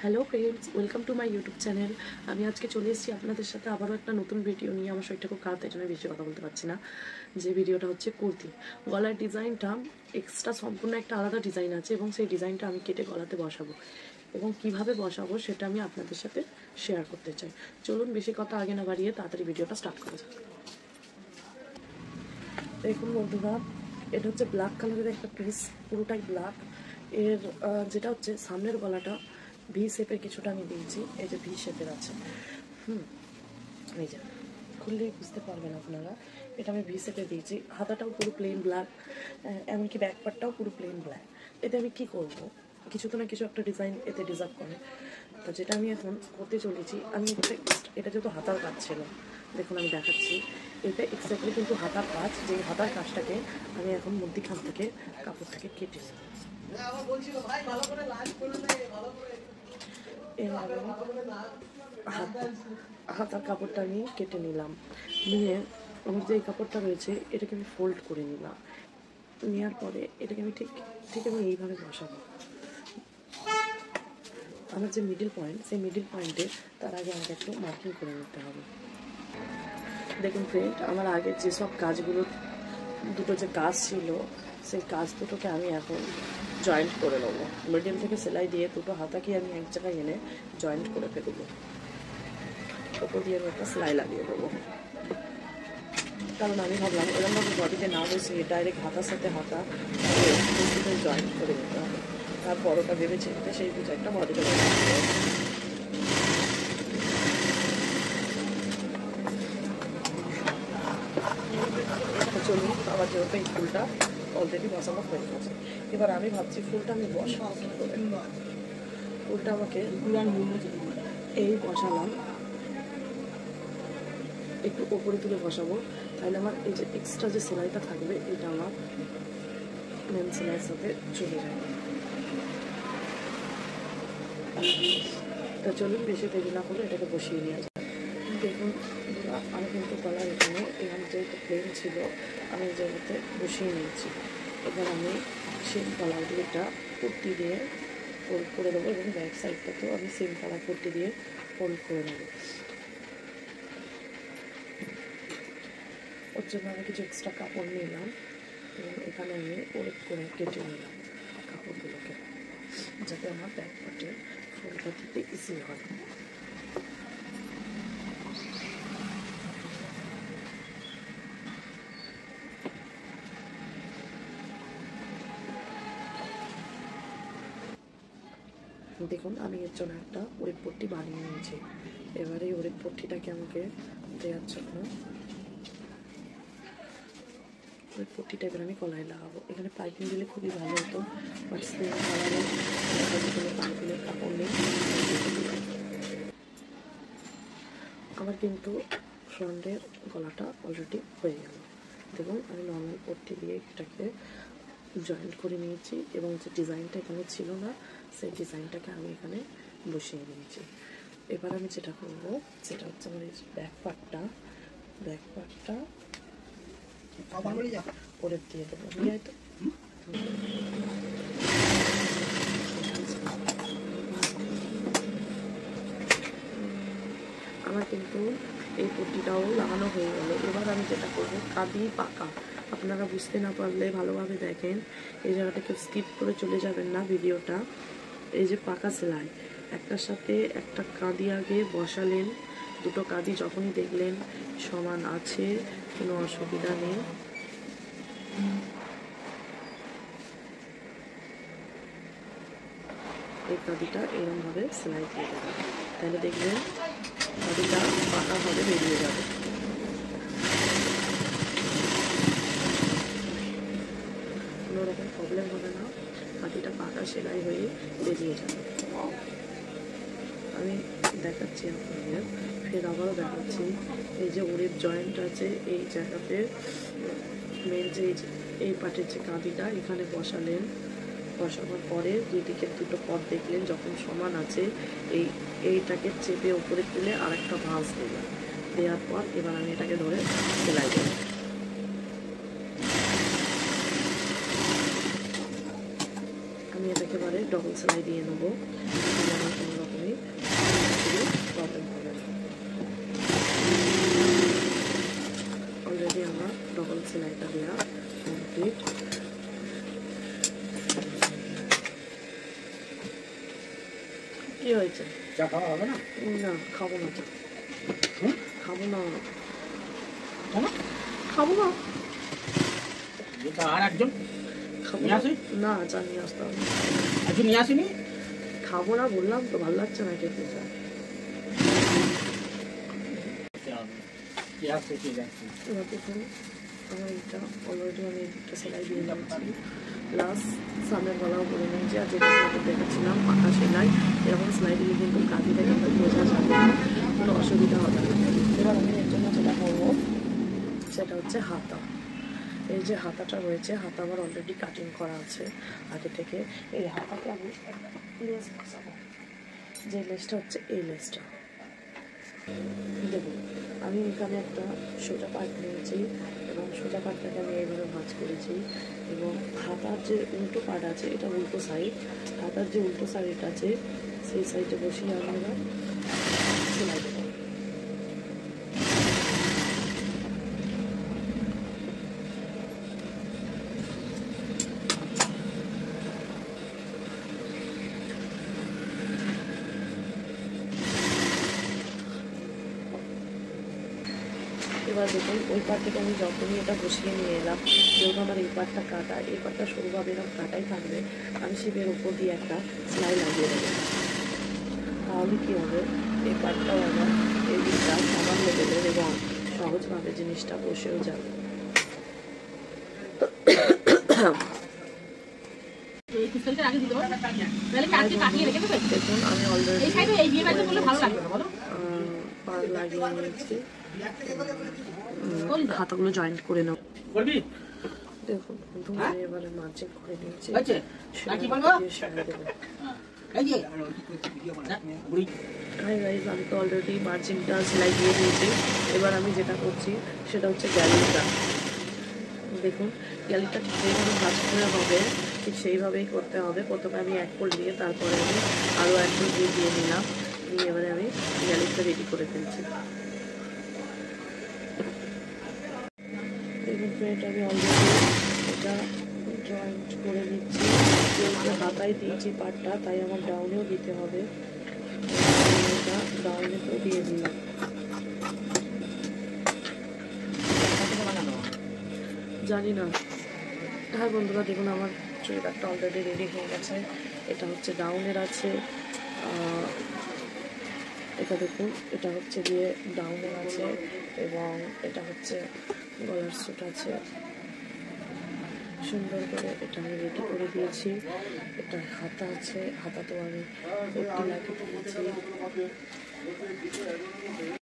Hello friends, welcome to my YouTube channel. আমি আজকে চলে এসেছি আপনাদের সাথে আবারও একটা নতুন ভিডিও নিয়ে। আমার শরীরটা খুব খারাপ, তাই জন্য বেশি কথা বলতে পারছি না। যে ভিডিওটা হচ্ছে কুর্তি। গলার ডিজাইনটা এক্সট্রা সম্পূর্ণ একটা আলাদা ডিজাইন আছে এবং সেই ডিজাইনটা আমি কেটে গলাতে বসাবো এবং কিভাবে বসাবো সেটা আমি আপনাদের সাথে শেয়ার করতে চাই। চলুন বেশি কথা আগে না বাড়িয়ে তাড়াতাড়ি ভিডিওটা স্টার্ট করা যাক। দেখুন বন্ধুরা, এটা হচ্ছে ব্ল্যাক কালারের একটা পিস, পুরোটাই ব্ল্যাক। এর যেটা হচ্ছে সামনের গলাটা ভি শেপের কিছুটা আমি দিয়েছি, এই যে ভি শেপের আছে। এই যে খুললেই বুঝতে পারবেন আপনারা, এটা আমি ভি শেপে দিয়েছি। হাতাটাও পুরো প্লেন ব্ল্যাক, এমনকি ব্যাক পার্টটাও পুরো প্লেন ব্ল্যাক। এতে আমি কি করব, কিছু তো না কিছু একটা ডিজাইন এতে ডিজার্ভ করে। তো যেটা আমি এখন করতে চলেছি, আমি এটা যেহেতু হাতার কাজ ছিল, দেখুন আমি দেখাচ্ছি। এটা এক্স্যাক্টলি কিন্তু হাতার কাজ, যে হাতার কাজটাকে আমি এখন মধ্যিখান থেকে কাপড় থেকে কেটেছি। হাতার কাপড়টা আমি কেটে নিলাম, নিয়ে আমার যে এই কাপড়টা রয়েছে এটাকে আমি ফোল্ড করে নিলাম। নেওয়ার পরে এটাকে আমি ঠিক আমি এইভাবে বসাবো। আমার যে মিডিল পয়েন্ট, সেই মিডিল পয়েন্টে তার আগে আমাকে একটু মার্কিং করে নিতে হবে। দেখুন ফ্রেন্ড, আমার আগের যেসব কাজগুলো, দুটো যে কাজ ছিল, সেই কাজ দুটোকে আমি এখন জয়েন্ট করে নেবো। মিডিল থেকে সেলাই দিয়ে দুটো হাতাকে আমি এক জায়গায় এনে জয়েন্ট করে ফেলবো। ওপর দিয়ে আমি একটা সেলাই লাগিয়ে দেবো, কারণ আমি ভাবলাম এরকমভাবে বডিতে না বসিয়ে ডাইরেক্ট হাতার সাথে হাতা জয়েন্ট করে নিতে হবে। তারপর ওটা ভেবে চিনতে সেই বুঝে একটা বডিতে চলুন। আবার যেহেতু এই ফুলটা অলরেডি বসানো হয়ে গেছে, এবার আমি ভাবছি ফুলটা আমি বসাবো কী করে। ফুলটা আমাকে এই বসালাম, একটু ওপরে তুলে বসাবো, তাহলে আমার এই যে এক্সট্রা যে সেলাইটা থাকবে এটা আমার মেন সেলাইয়ের সাথে চলে যাবে। তা চলুন বেশি দেরি না করে এটাকে বসিয়ে নেওয়া যায়। দেখুন আমি কিন্তু গলার এখানে যেহেতু প্লেন ছিল, আমি এই জায়গাতে বসিয়ে নিয়েছি। এবার আমি সেম কালার দিয়েটা কুর্তি দিয়ে ফোল্ড করে দেবো এবং ব্যাক সাইডটাতেও আমি সেম কালার কুর্তি দিয়ে ফোল্ড করে নেবো। ওর জন্য আমি কিছু এক্সট্রা কাপড় নিলাম এবং এখানে আমি ওয়েট করে কেটে নিলাম কাপড়গুলোকে, যাতে আমার ব্যাক পার্টে ফোল্ডটা দিতে ইজি হয়। দেখুন আমি এর জন্য একটা ওয়েট পট্টি বানিয়ে নিয়েছি। এবারে এই ওয়েট পট্টিটাকে আমাকে দেওয়ার জন্য ওয়েট পট্টিটা এবার আমি গলায় লাগাবো। এখানে পাইপিং দিলে খুবই ভালো হতো, বাট সেম কালারের পাইপিংয়ের কাপড় নেই। আমার কিন্তু ফ্রন্টের গলাটা অলরেডি হয়ে গেল। দেখুন আমি নর্মাল পট্টি দিয়ে এটাকে জয়েন্ট করে নিয়েছি এবং যে ডিজাইনটা এখানে ছিল না, সেই ডিজাইনটাকে আমি এখানে বসিয়ে নিয়েছি। এবার আমি যেটা করবো সেটা হচ্ছে আমার এই ব্যাক পার্টটা ওরেপ দিয়ে দেবো। তো আমার কিন্তু এই পট্টিটাও লাগানো হয়ে গেল। এবার আমি যেটা করবো, কাঁদি পাকা, আপনারা বুঝতে না পারলে ভালোভাবে দেখেন, এই জায়গাটা কেউ স্কিপ করে চলে যাবেন না ভিডিওটা। এই যে পাকা সেলাই, একটার সাথে একটা কাঁদি আগে বসালেন, দুটো কাঁদি যখনই দেখলেন সমান আছে, কোনো অসুবিধা নেই, এই কাঁদিটা এরকমভাবে সেলাই দিয়ে দেবেন, তাহলে দেখবেন কাঁদিটা পাকাভাবে বেরিয়ে যাবে। কোনো রকম প্রবলেম হবে না, কাঁদিটা পাকা সেলাই হয়ে বেরিয়ে যাবে। আমি দেখাচ্ছি আপনাদের, ফের আবারও দেখাচ্ছি। এই যে ওরেপ জয়েন্ট আছে, এই জায়গাতে মেন যে এই পাটের যে কাঁদিটা এখানে বসালেন, বসাবার পরে দুই দিকের দুটো পথ দেখলেন যখন সমান আছে, এইটাকে চেপে উপরে তুলে আর একটা ভাঁজ দিলাম, দেওয়ার পর এবার আমি এটাকে ধরে সেলাই দেব। আমি এটাকে এবারে ডবল সেলাই দিয়ে নেবো, কোনো রকম কি হয়েছে? চা খাওয়া হবে না? না, খাবো না চা। খাবো না। কেন? খাবো না। আর একজন খাবো নিয়ে না। আসি? না, চা নিয়ে আসতে হবে। একজন নিয়ে আসিনি? খাবো না বললাম তো, ভালো লাগছে না খেতে চা। এবার দেখুন, আমার এটা অলরেডি আমি একটা সেলাই দিয়ে নিয়েছি, প্লাস সামনের গলাও করে নিয়েছি। আর যেটা আপনাদের দেখাচ্ছিলাম পাকা সেলাই, এরকম সেলাই দিলে কিন্তু কাঁদিটা কিন্তু বোঝা যাবে না, কোনো অসুবিধা হবে না। এবার আমি এর জন্য যেটা করবো সেটা হচ্ছে হাতা। এই যে হাতাটা রয়েছে, হাতা আমার অলরেডি কাটিং করা আছে আগে থেকে। এই হাতাকে আমি লেস বসাবো, যে লেসটা হচ্ছে এই লেসটা। দেখুন, আমি এখানে একটা সোজা পার্ট নিয়েছি এবং সোজা পার্টটাকে আমি এইভাবে ভাঁজ করেছি। এবং হাতার যে উল্টো পার্ট আছে, এটা উল্টো সাইড, হাতার যে উল্টো সাইড আছে সেই সাইডে বসিয়ে আমি এবার সেলাই দেবো। এবার দেখুন, ওই পার্ট থেকে আমি যখনই এটা বসিয়ে নিয়ে এলাম, যেহেতু আমার এই পার্টটা কাটা, এই পার্টটা সরুভাবে এরকম কাটাই থাকবে, আমি শিবের উপর দিয়ে একটা সেলাই লাগিয়ে দেবো। তাহলে কী হবে, এই পার্টটাও আমার এই দিকটা সমান লেভেলের এবং সহজভাবে জিনিসটা বসেও যাবে। দেখুন, আমি অলরেডি পার লাগিয়ে নিয়েছি। হাতাগুলো জয়েন্ট করে নেব। দেখুন, আমি এবারে মার্জিন করে নিয়েছি। হাই গাইস, আমি তো অলরেডি মার্জিনটা সেলাই দিয়ে দিয়েছি। এবার আমি যেটা করছি সেটা হচ্ছে গ্যালিটা। দেখুন, গ্যালিটা ঠিক যেইভাবে ভাঁজ করে হবে ঠিক সেইভাবেই করতে হবে। প্রথমে আমি এক ফোল্ড দিয়ে তারপরে আমি আরও এক ফোল্ড দিয়ে নিলাম, নিয়ে এবারে আমি গ্যালিটা রেডি করে ফেলছি। দেখুন ফ্রেন্ড, আমি অলরেডি এটা জয়েন্ট করে নিচ্ছি। যেহেতু হাতায় দিয়েছি পার্টটা, তাই আমার ডাউনেও দিতে হবে। এটা ডাউনেতেও দিয়ে দিলাম। জানি না। হ্যাঁ বন্ধুরা, দেখুন আমার চুড়িদারটা অলরেডি রেডি হয়ে গেছে। এটা হচ্ছে ডাউনের আছে, এটা দেখুন, এটা হচ্ছে গিয়ে ডাউনের আছে এবং এটা হচ্ছে গলার স্যুট আছে। সুন্দর করে এটা আমি রেডি করে দিয়েছি। এটা হাতা আছে, হাতাতেও আমি পট্টি লাগিয়ে দিয়েছি।